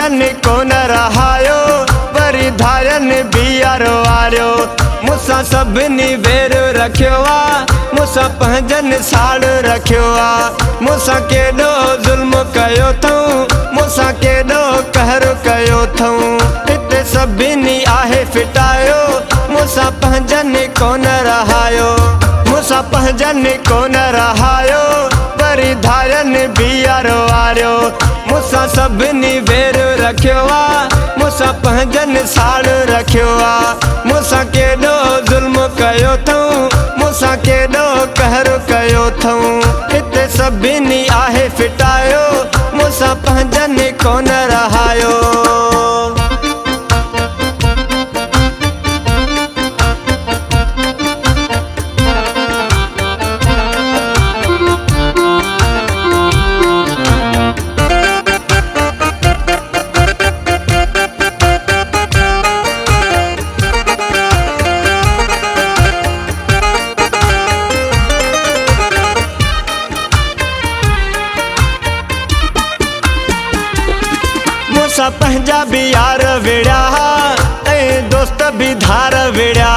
पंहिंजन कोन रहायो वरी धारन बीआरो वारियो मूंसां सभिनी वेर रखियो आ मूंसां पंहिंजन साड़ रखियो आ मूंसां केॾो ज़ुल्म कयो अथऊं मूंसां केॾो कहर कयो अथऊं हिते सभिनी आहे फिटायो मूंसां पंहिंजन कोन रहायो मूंसां पंहिंजन कोन रहायो वरी धारन बीआरो वारियो मूंसां सभिनी वेर रखियो आ मूंसां पंहिंजन साड़ रखियो आ मूंसां केॾो ज़ुल्म कयो अथऊं मूंसां केॾो कहर कयो अथऊं हिते सभिनी आहे फिटायो मूंसां पंहिंजन कोन रहायो। मूंसां पंहिंजा बि यार विड़िया ऐं दोस्त बि धार विड़िया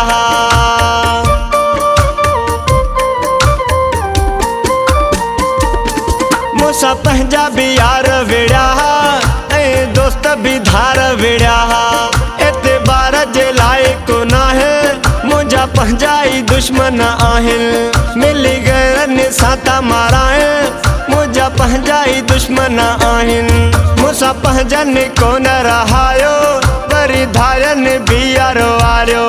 मूंसां पंहिंजा बि यार विड़िया ऐं दोस्त बि धार विड़िया एतबार जे लाइक़ नाहे मुंहिंजा पंहिंजा ई दुश्मन आहिनि मिली गरनि सां था माराइनि मुंहिंजा पंहिंजा ई दुश्मन आहिनि मूंसां पंहिंजन कोन रहायो वरी धारन बीआरो वारियो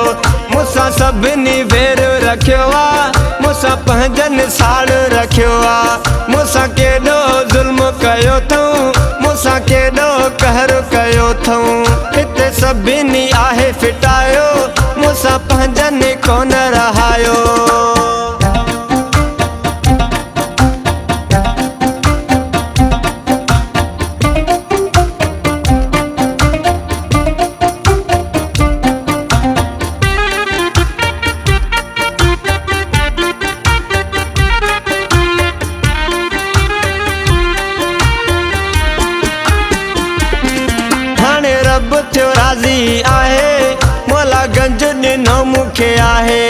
मूंसां सभिनी वेर रखियो आ मूंसां पंहिंजन साड़ रखियो आ मूंसां केॾो ज़ुल्म कयो अथऊं मूंसां केॾो कहर कयो अथऊं हिते सभिनी आहे फिटायो मूंसां पंहिंजन कोन रहायो। रब थियो राज़ी आहे मौला गंज ॾिनो मूंखे आहे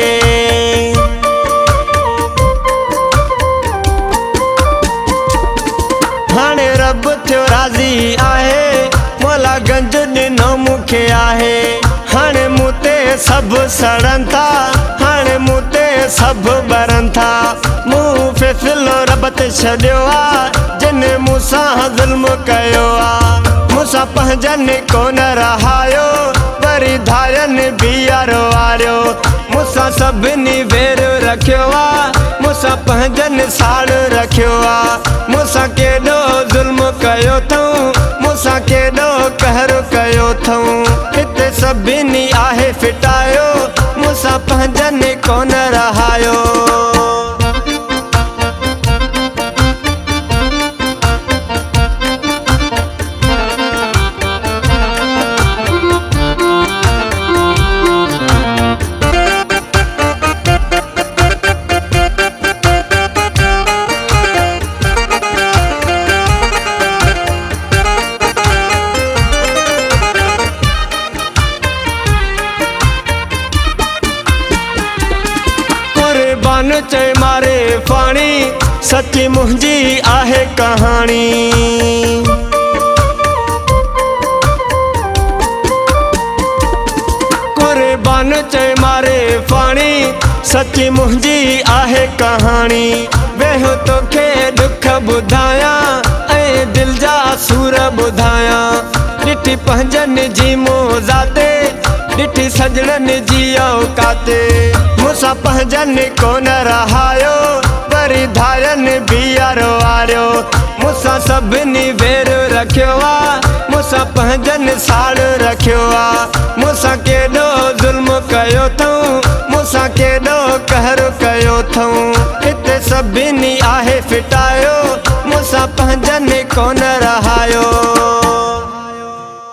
हाणे रब थियो राज़ी आहे मौला गंज ॾिनो मूंखे आहे हाणे मूं ते सभु सड़नि था हाणे मूं ते सभु ॿरनि था मूं फ़ैसिलो रब ते छॾियो आहे जिन मूंसां ज़ुल्म कयो आहे मूंसां पंहिंजन कोन रहायो वरी धारन बीआरो वारियो मूंसां सभिनी वेर रखियो आ मूंसां पंहिंजन साड़ रखियो आ मूंसां केॾो ज़ुल्म कयो अथऊं मूंसां केॾो कहर कयो अथऊं हिते सभिनी आहे फिटायो मूंसां पंहिंजन कोन रहायो। चए मारे फाणी सची मुंहिंजी आहे कहाणी कुर्बान चए मारे फाणी सची मुंहिंजी आहे कहाणी वेहो तोखे दुख ॿुधायां ऐं दिल जा सूर ॿुधायां ॾिठी पंहिंजन जी मोज़ाते ॾिठी सजणनि जी औकाते मूंसां पंहिंजन कोन रहायो वरी धारन बीआरो वारियो मूंसां सभिनी वेर रखियो आ मूंसां पंहिंजन साड़ रखियो आ मूंसां केॾो ज़ुल्म कयो अथऊं मूंसां केॾो कहर कयो अथऊं हिते सभिनी आहे फिटायो मूंसां पंहिंजन कोन रहायो।